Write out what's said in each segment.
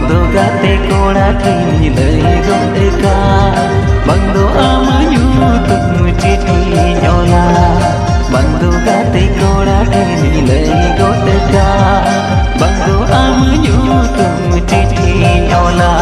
Bangdo gate kola kini lay goteka Bangdo amanyu tuk chiti nyola Bangdo gate kola kini lay goteka Bangdo amanyu tuk chiti nyola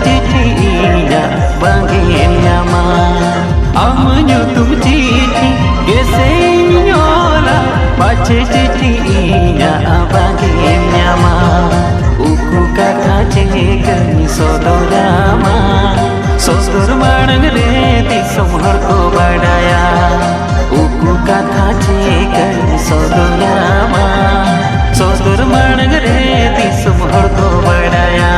Cicinya bangin nyaman Amanyu tum cici gesenyola Baca cicinya bangin nyaman Uku kata cekan sodorama Sosor manang reti somhar ko badaya Uku kata cekan sodorama Sosor manang reti somhar ko badaya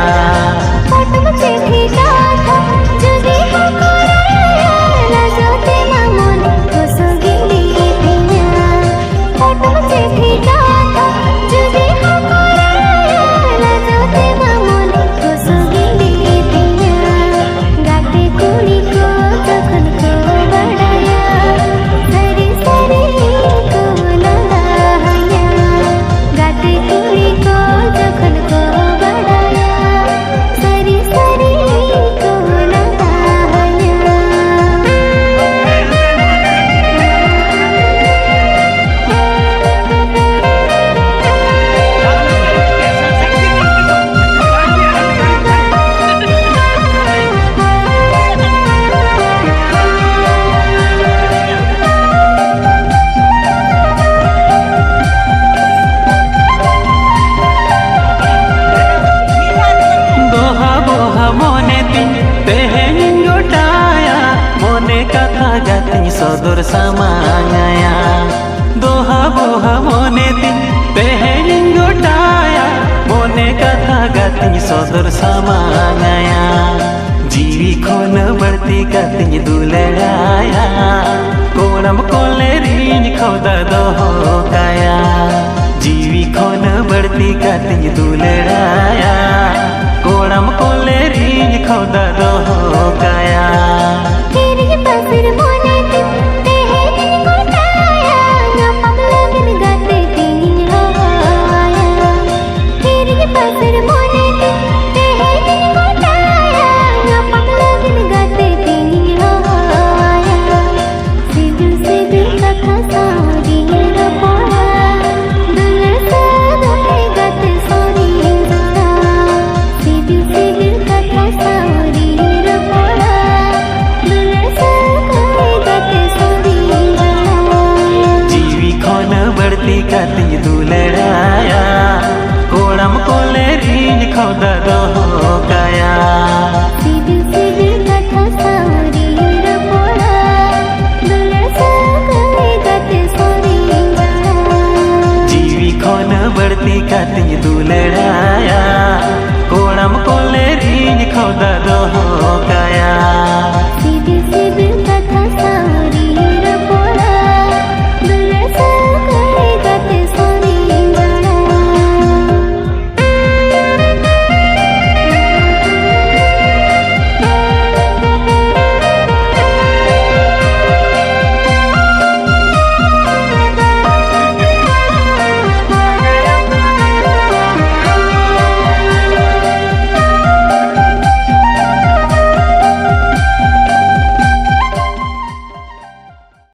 Sodor samanya doha boha mone tin pehening gotaya mone katha gati sodor samanya जीवी खोन बढ़ती कतनी दुलड़ाया कोणम कोले reign खोदा दो काया जीवी खोन बढ़ती कतनी दुलड़ाया कोणम कोले reign खोदा दो काया कतनी दुलड़ाया कोणम कोले रीन खोदा दो काया जीवी खोन बढ़ती कतनी दुलड़ाया कोणम कोले रीन खोदा दो काया